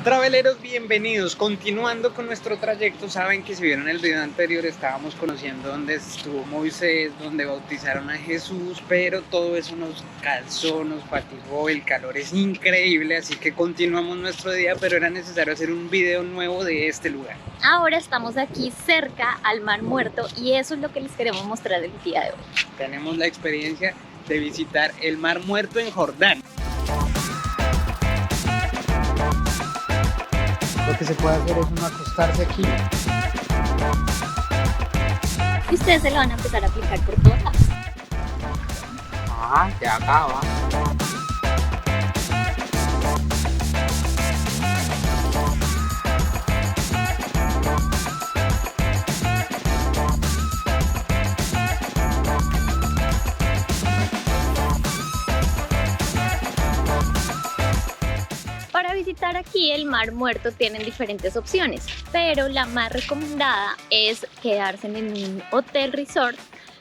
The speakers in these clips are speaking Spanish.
Traveleros, bienvenidos. Continuando con nuestro trayecto, saben que si vieron el video anterior estábamos conociendo dónde estuvo Moisés, donde bautizaron a Jesús, pero todo eso nos cansó, nos fatigó, el calor es increíble, así que continuamos nuestro día, pero era necesario hacer un video nuevo de este lugar. Ahora estamos aquí cerca al Mar Muerto y eso es lo que les queremos mostrar el día de hoy. Tenemos la experiencia de visitar el Mar Muerto en Jordán. Lo que se puede hacer es uno acostarse aquí. Y ustedes se lo van a empezar a aplicar por todos lados. Ah, ya acaba. Para visitar aquí el Mar Muerto tienen diferentes opciones, pero la más recomendada es quedarse en un hotel resort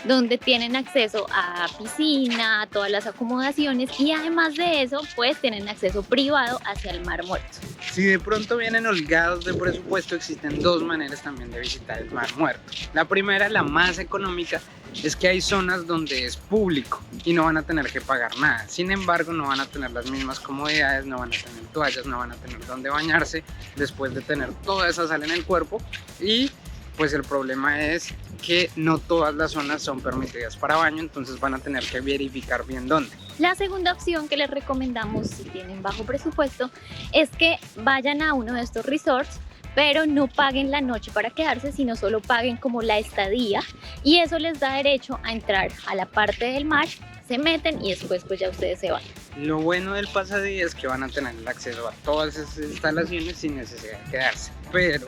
donde tienen acceso a piscina, a todas las acomodaciones y además de eso pues tienen acceso privado hacia el Mar Muerto. Si de pronto vienen holgados de presupuesto, existen dos maneras también de visitar el Mar Muerto. La primera, la más económica, es que hay zonas donde es público y no van a tener que pagar nada. Sin embargo, no van a tener las mismas comodidades, no van a tener toallas, no van a tener donde bañarse después de tener toda esa sal en el cuerpo. Y pues el problema es que no todas las zonas son permitidas para baño, entonces van a tener que verificar bien dónde. La segunda opción que les recomendamos si tienen bajo presupuesto es que vayan a uno de estos resorts, pero no paguen la noche para quedarse, sino solo paguen como la estadía y eso les da derecho a entrar a la parte del mar, se meten y después pues ya ustedes se van. Lo bueno del pasadía es que van a tener el acceso a todas esas instalaciones sin necesidad de quedarse, pero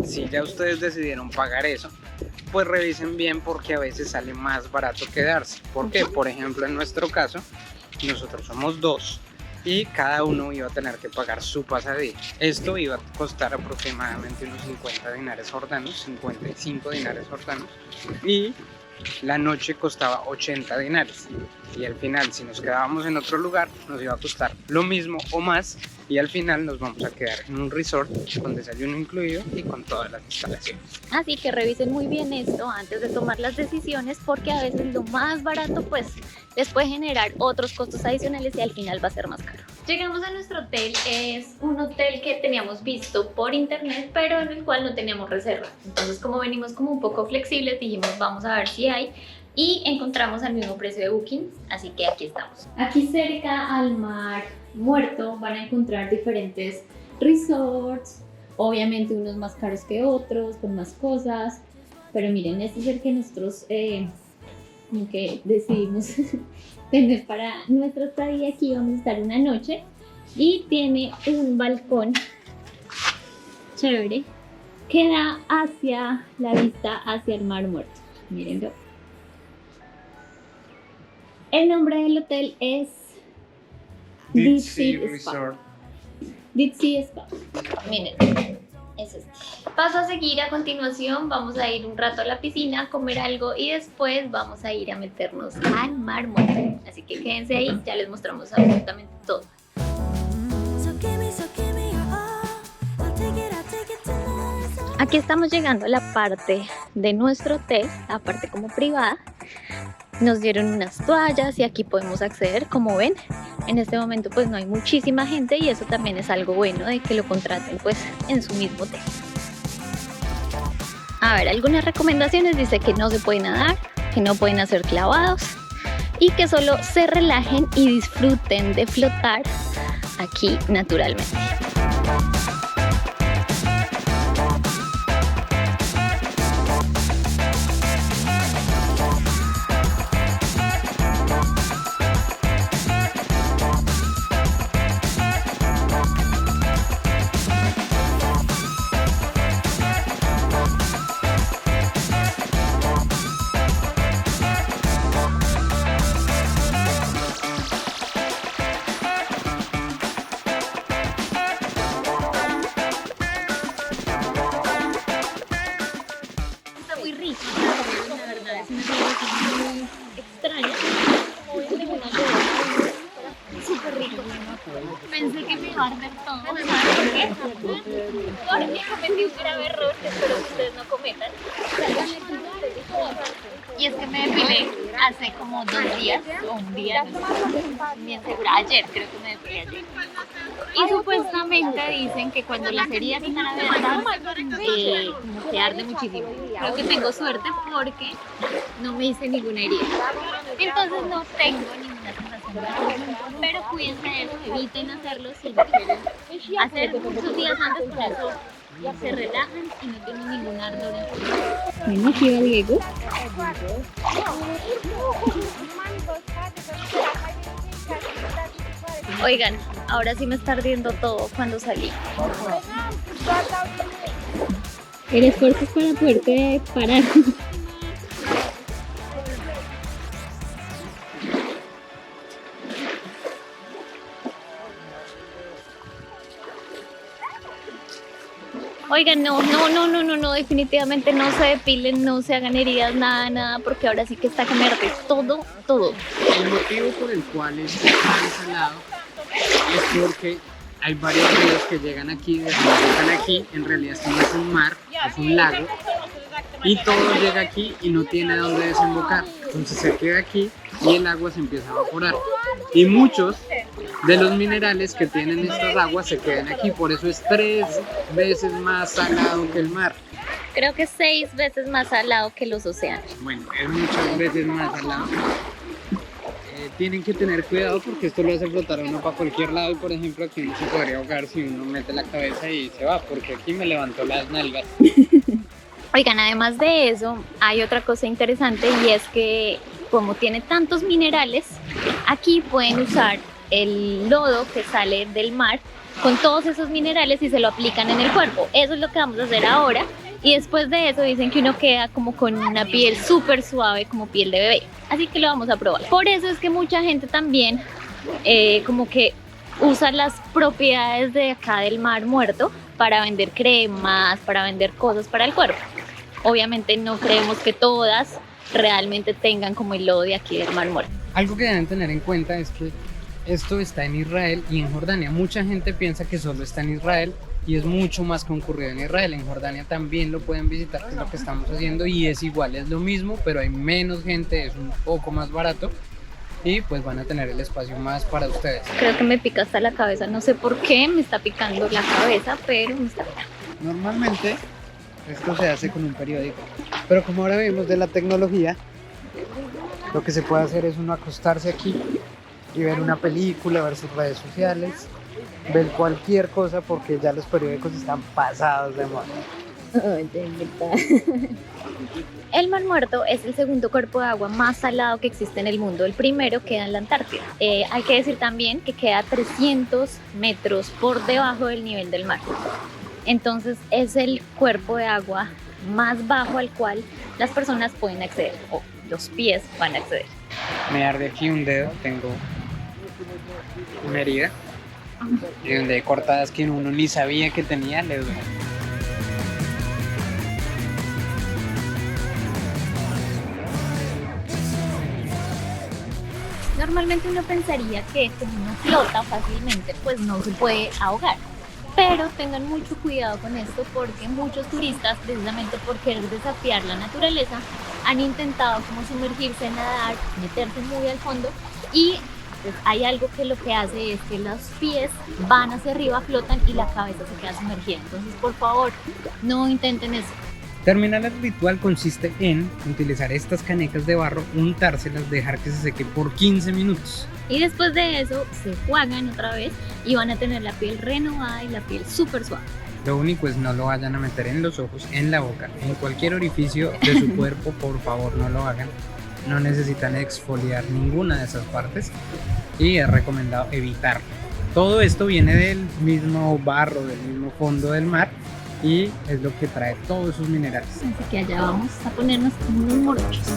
si ya ustedes decidieron pagar eso, pues revisen bien porque a veces sale más barato quedarse. Porque, por ejemplo, en nuestro caso, nosotros somos dos y cada uno iba a tener que pagar su pasadía. Esto iba a costar aproximadamente unos 50 dinares jordanos, 55 dinares jordanos, y la noche costaba 80 dinares. Y al final, si nos quedábamos en otro lugar, nos iba a costar lo mismo o más. Y al final nos vamos a quedar en un resort con desayuno incluido y con todas las instalaciones. Así que revisen muy bien esto antes de tomar las decisiones porque a veces lo más barato pues les puede generar otros costos adicionales y al final va a ser más caro. Llegamos a nuestro hotel, es un hotel que teníamos visto por internet pero en el cual no teníamos reserva. Entonces como venimos como un poco flexibles dijimos vamos a ver si hay y encontramos al mismo precio de Booking, así que aquí estamos. Aquí cerca al Mar Muerto van a encontrar diferentes resorts, obviamente unos más caros que otros, con más cosas, pero miren, este es el que nosotros como que decidimos tener para nuestra estadía. Aquí vamos a estar una noche y tiene un balcón chévere que da hacia la vista hacia el Mar Muerto, mírenlo. El nombre del hotel es Deep Sea Resort. Deep Sea Spa. Miren, es este. Paso a seguir a continuación, vamos a ir un rato a la piscina, a comer algo y después vamos a ir a meternos al Mar Muerto. Así que quédense ahí, ya les mostramos absolutamente todo. Aquí estamos llegando a la parte de nuestro hotel, la parte como privada. Nos dieron unas toallas y aquí podemos acceder, como ven. En este momento pues no hay muchísima gente y eso también es algo bueno de que lo contraten pues en su mismo hotel. A ver, algunas recomendaciones, dice que no se puede nadar, que no pueden hacer clavados y que solo se relajen y disfruten de flotar aquí naturalmente. Porque cometí un grave error que espero que ustedes no cometan. Y es que me depilé hace como 2 días o un día, no estoy bien segura, ayer creo que me depilé ayer. Y supuestamente dicen que cuando las heridas están abiertas, como que arde muchísimo. Creo que tengo suerte porque no me hice ninguna herida. Entonces no tengo ninguna sensación de ardor. Pero cuídense de eso, eviten hacerlo si lo quieren hacer sus días antes, por eso se relajan y no tienen ningún ardor en su cuerpo. Bueno, aquí va Diego. Oigan, ahora sí me está ardiendo todo cuando salí. El esfuerzo es para poderte parar. Oigan, no, definitivamente no se depilen, no se hagan heridas, nada, porque ahora sí que está que me arde todo. El motivo por el cual es tan salado es porque hay varios ríos que llegan aquí, desembocan aquí, en realidad esto no es un mar, es un lago, y todo llega aquí y no tiene a dónde desembocar, entonces se queda aquí y el agua se empieza a evaporar. Y muchos de los minerales que tienen estas aguas se quedan aquí, por eso es 3 veces más salado que el mar. Creo que 6 veces más salado que los océanos. Bueno, es muchas veces más salado. Tienen que tener cuidado porque esto lo hace flotar a uno para cualquier lado y por ejemplo aquí uno se podría ahogar si uno mete la cabeza y se va, porque aquí me levantó las nalgas. Oigan, además de eso, hay otra cosa interesante y es que como tiene tantos minerales, aquí pueden usar el lodo que sale del mar con todos esos minerales y se lo aplican en el cuerpo. Eso es lo que vamos a hacer ahora y después de eso dicen que uno queda como con una piel súper suave, como piel de bebé. Así que lo vamos a probar. Por eso es que mucha gente también como que usa las propiedades de acá del mar muerto para vender cremas, para vender cosas para el cuerpo. Obviamente no creemos que todas realmente tengan como el lodo de aquí del mar muerto. Algo que deben tener en cuenta es que esto está en Israel y en Jordania. Mucha gente piensa que solo está en Israel y es mucho más concurrido en Israel. En Jordania también lo pueden visitar, que es lo que estamos haciendo, y es igual, es lo mismo, pero hay menos gente, es un poco más barato y pues van a tener el espacio más para ustedes. Creo que me pica hasta la cabeza, no sé por qué me está picando la cabeza, pero me está picando. Normalmente esto se hace con un periódico, pero como ahora vemos de la tecnología, lo que se puede hacer es uno acostarse aquí y ver una película, ver sus redes sociales, ver cualquier cosa, porque ya los periódicos están pasados de moda. El Mar Muerto es el segundo cuerpo de agua más salado que existe en el mundo. El primero queda en la Antártida. Hay que decir también que queda 300 metros por debajo del nivel del mar. Entonces es el cuerpo de agua más bajo al cual las personas pueden acceder, o los pies van a acceder. Me arde aquí un dedo, tengo una herida y donde hay cortadas que uno ni sabía que tenía, le duele. Normalmente uno pensaría que como uno flota fácilmente, pues no se puede ahogar. Pero tengan mucho cuidado con esto porque muchos turistas, precisamente por querer desafiar la naturaleza, han intentado como sumergirse, nadar, meterse muy al fondo y pues, hay algo que lo que hace es que los pies van hacia arriba, flotan y la cabeza se queda sumergida. Entonces, por favor, no intenten eso. Terminar el ritual consiste en utilizar estas canecas de barro, untárselas, dejar que se seque por 15 minutos. Y después de eso se enjuagan otra vez y van a tener la piel renovada y la piel súper suave. Lo único es no lo vayan a meter en los ojos, en la boca, en cualquier orificio de su cuerpo, por favor no lo hagan. No necesitan exfoliar ninguna de esas partes y es recomendado evitarlo. Todo esto viene del mismo barro, del mismo fondo del mar y es lo que trae todos esos minerales. Así que allá vamos a ponernos como unos morochos.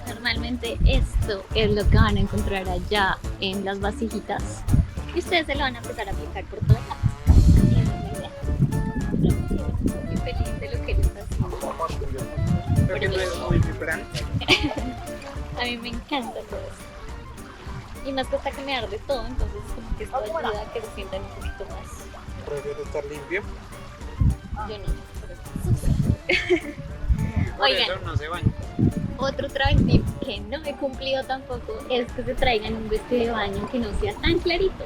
Normalmente esto es lo que van a encontrar allá en las vasijitas y ustedes se lo van a empezar a aplicar por todos lados. Muy feliz de lo que les está haciendo. Porque no es muy vibrante. A mí me encanta todo eso. Y más que hasta que me arde todo, entonces como que esto ayuda a que se sientan un poquito más. Prefiero estar limpio. Yo no. Por Oigan, eso no se baña. otro travel tip que no he cumplido tampoco es que se traigan un vestido de baño que no sea tan clarito,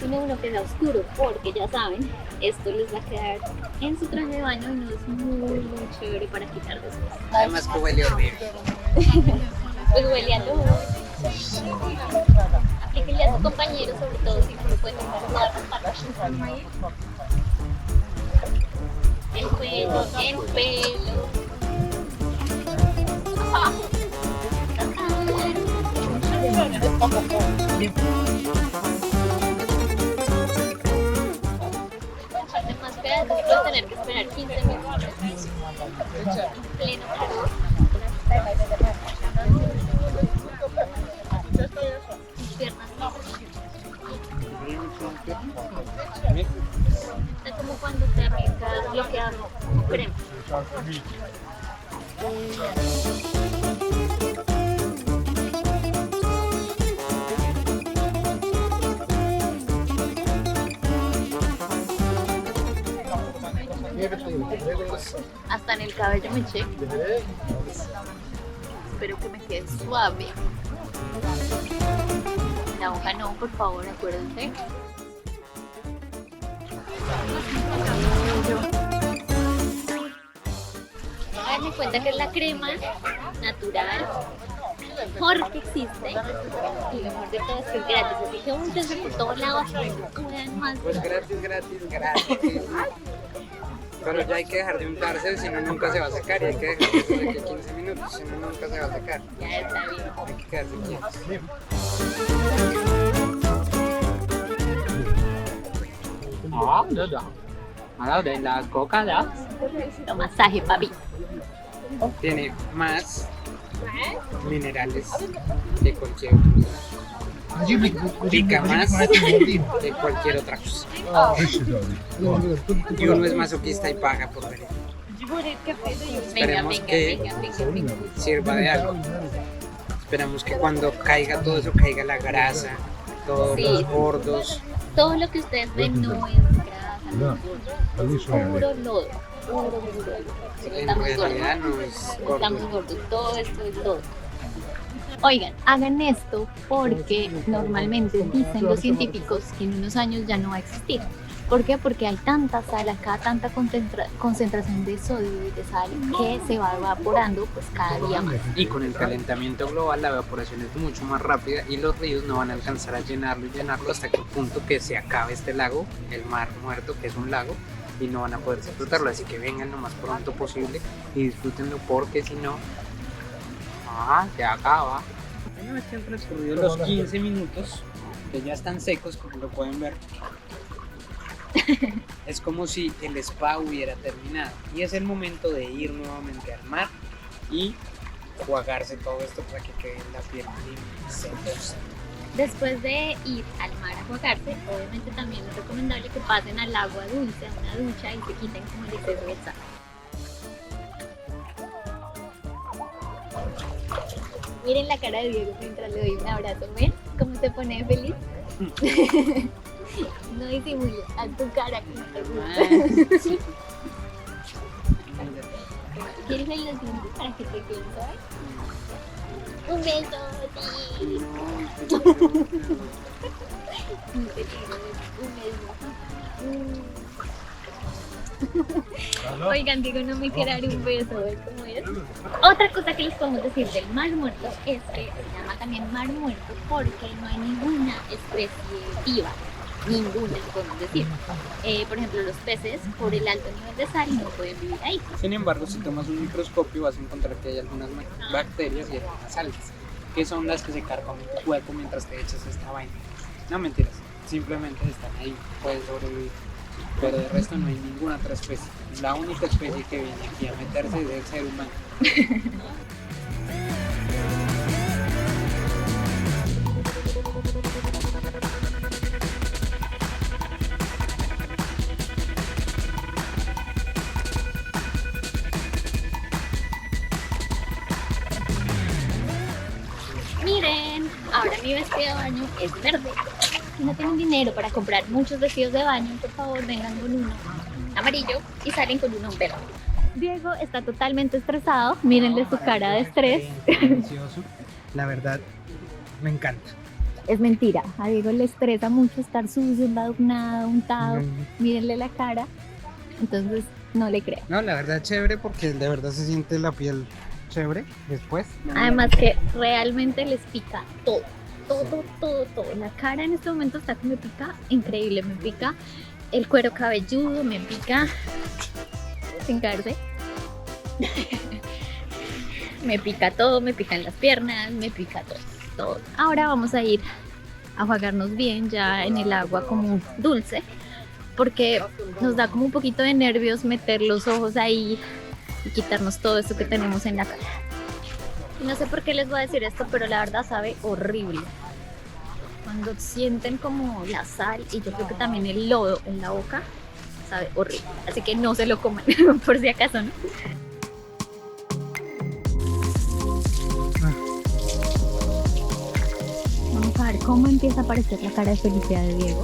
sino uno que sea oscuro, porque ya saben, esto les va a quedar en su traje de baño y no es muy chévere para quitar después. Además que huele horrible. Pues huele a lobo. Aplíquenle a su compañero, sobre todo si no lo pueden usar todas las partes. El pelo, el pelo. Además, espérate que vas a tener que esperar 15 minutos. En pleno calor. Mis piernas no. Es como cuando te aplicas bloqueador o crema. Hasta en el cabello me eché. Espero que me quede suave. La hoja no, por favor, acuérdense. Háganme cuenta que es la crema natural mejor que existe, y lo mejor de todo es que es gratis, así que úntense por todos lados hasta donde puedan más. Pues gratis. Pero ya hay que dejar de untarse, si no nunca se va a secar, y hay que dejar que se seque 15 minutos, si no nunca se va a secar. Ya está bien. Hay que quedarse quietos. Ahora de la coca ya. Lo masaje, papi. Tiene más minerales que cualquier otro. Pica más que cualquier otra cosa. Y uno es masoquista y paga por ver. Esperemos que sirva de algo. Esperamos que cuando caiga todo eso, caiga la grasa, todos los gordos. Todo lo que ustedes ven no es grasa, no es puro lodo. En realidad no es gordo. Estamos gordos, todo esto es lodo. Oigan, hagan esto porque normalmente dicen los científicos que en unos años ya no va a existir. ¿Por qué? Porque hay tanta sal acá, tanta concentración de sodio y de sal que se va evaporando pues cada día más. Y con el calentamiento global la evaporación es mucho más rápida y los ríos no van a alcanzar a llenarlo hasta que el punto que se acabe este lago, el mar muerto que es un lago, y no van a poder disfrutarlo. Así que vengan lo más pronto posible y disfrútenlo, porque si no, se acaba. Una vez que han transcurrido los 15 minutos, que ya están secos como lo pueden ver, es como si el spa hubiera terminado y es el momento de ir nuevamente al mar y jugarse todo esto para que quede la piel sedosa. Después de ir al mar a jugarse, obviamente también es recomendable que pasen al agua dulce, a una ducha, y se quiten como el exceso de sal. Miren la cara de Diego mientras le doy un abrazo, ¿ven? ¿Cómo se pone feliz? No disimules, haz tu cara como te gusta. ¿Quieres en los dientes para que te queden suave? Un beso, sí. Un beso. Oigan, Diego no me quiere dar un beso, ¿ves cómo es? Otra cosa que les podemos decir del mar muerto es que se llama también mar muerto porque no hay ninguna especie viva. Ninguna, podemos decir. Por ejemplo, los peces, por el alto nivel de sal, no pueden vivir ahí. Sin embargo, si tomas un microscopio vas a encontrar que hay algunas bacterias y algunas algas, que son las que se cargan en tu cuerpo mientras te echas esta vaina. No, mentiras, simplemente están ahí, puedes sobrevivir. Pero de resto no hay ninguna otra especie. La única especie que viene aquí a meterse es el ser humano. Miren, ahora mi vestido de baño es verde. Si no tienen dinero para comprar muchos vestidos de baño, por favor vengan con uno amarillo y salen con uno verde. Diego está totalmente estresado, mírenle su cara de estrés. Delicioso. La verdad, me encanta. Es mentira, a Diego le estresa mucho estar sucio, embadurnado, untado, mírenle la cara, entonces no le creo. No, la verdad chévere porque de verdad se siente la piel chévere después. Además que realmente les pica todo. La cara en este momento está que me pica increíble, me pica el cuero cabelludo, me pica sin caerse. Me pica todo, me pican las piernas, me pica todo. Ahora vamos a ir a jugarnos bien ya en el agua como dulce, porque nos da como un poquito de nervios meter los ojos ahí y quitarnos todo esto que tenemos en la cara. Y no sé por qué les voy a decir esto, pero la verdad sabe horrible. Cuando sienten como la sal y yo creo que también el lodo en la boca, sabe horrible. Así que no se lo coman, por si acaso, ¿no? Vamos a ver cómo empieza a aparecer la cara de felicidad de Diego.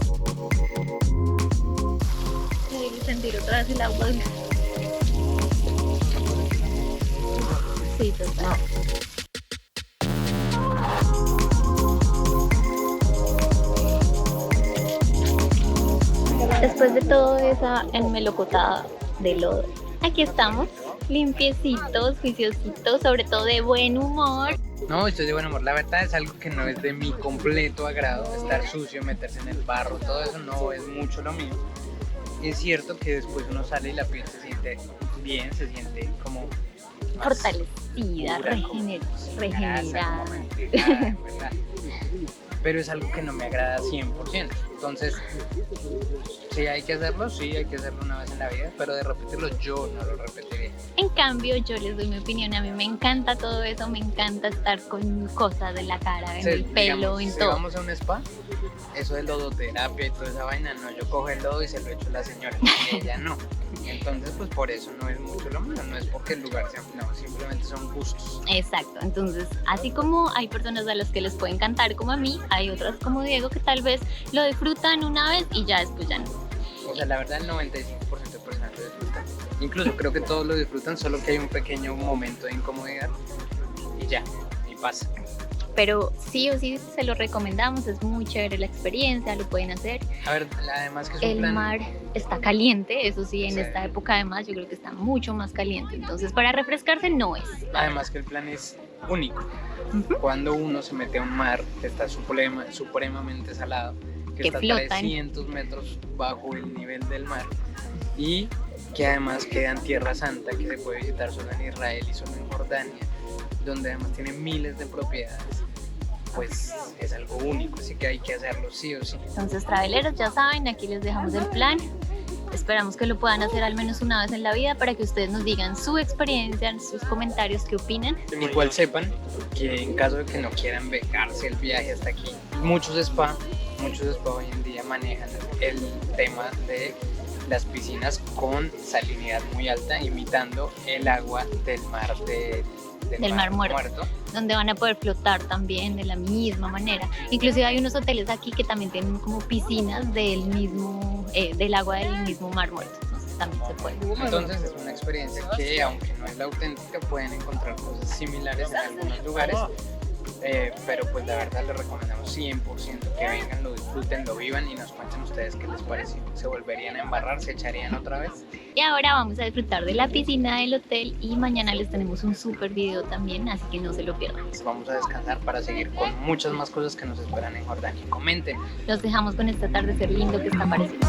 Y sentir otra vez el agua dulce. Sí, total. Después de toda esa enmelocotada de lodo, aquí estamos, limpiecitos, juiciositos, sobre todo de buen humor. No, estoy de buen humor. La verdad es algo que no es de mi completo agrado. Estar sucio, meterse en el barro, todo eso no es mucho lo mío. Es cierto que después uno sale y la piel se siente bien, se siente como más fortalecida, dura, regenerada. ¿Verdad? Pero es algo que no me agrada 100%. Entonces, sí hay que hacerlo una vez en la vida, pero de repetirlo yo no lo repetiría. En cambio, yo les doy mi opinión, a mí me encanta todo eso, me encanta estar con cosas de la cara, en el pelo, digamos, en si todo. vamos a un spa, eso de lodoterapia y toda esa vaina, no, yo cojo el lodo y se lo echo a la señora, y ella no. Entonces, pues por eso no es mucho lo mío, no es porque el lugar sea, no, simplemente son gustos. Exacto, entonces así como hay personas a las que les puede encantar como a mí, hay otras como Diego que tal vez lo disfrutan una vez y ya después ya no. O sea, la verdad el 95% de personas lo disfrutan. Incluso creo que todos lo disfrutan, solo que hay un pequeño momento de incomodidad y ya, y pasa. Pero sí o sí se lo recomendamos, es muy chévere la experiencia, lo pueden hacer. A ver, además que es un El plan... mar está caliente, eso sí, en Sí. esta época además yo creo que está mucho más caliente, entonces para refrescarse no es. Además que el plan es único. Cuando uno se mete a un mar que está supremamente salado, que está flota 300 metros bajo el nivel del mar y que además queda en Tierra Santa, que se puede visitar solo en Israel y solo en Jordania, donde además tiene miles de propiedades, pues es algo único, así que hay que hacerlo sí o sí. Entonces, traveleros, ya saben, aquí les dejamos el plan. Esperamos que lo puedan hacer al menos una vez en la vida para que ustedes nos digan su experiencia, sus comentarios, qué opinan. Igual sepan que en caso de que no quieran becarse el viaje hasta aquí, muchos spa hoy en día manejan el tema de las piscinas con salinidad muy alta, imitando el agua del mar del mar muerto, donde van a poder flotar también de la misma manera. Inclusive hay unos hoteles aquí que también tienen como piscinas del agua del mismo mar muerto, entonces también se puede. Entonces es una experiencia que, aunque no es la auténtica, pueden encontrar cosas similares en algunos lugares, pero pues la verdad les recomendamos 100% que vengan, lo disfruten, lo vivan y nos cuenten ustedes qué les pareció. ¿Se volverían a embarrar? ¿Se echarían otra vez? Y ahora vamos a disfrutar de la piscina del hotel y mañana les tenemos un súper video también, así que no se lo pierdan. Vamos a descansar para seguir con muchas más cosas que nos esperan en Jordania. Comenten. Los dejamos con este atardecer lindo que está apareciendo.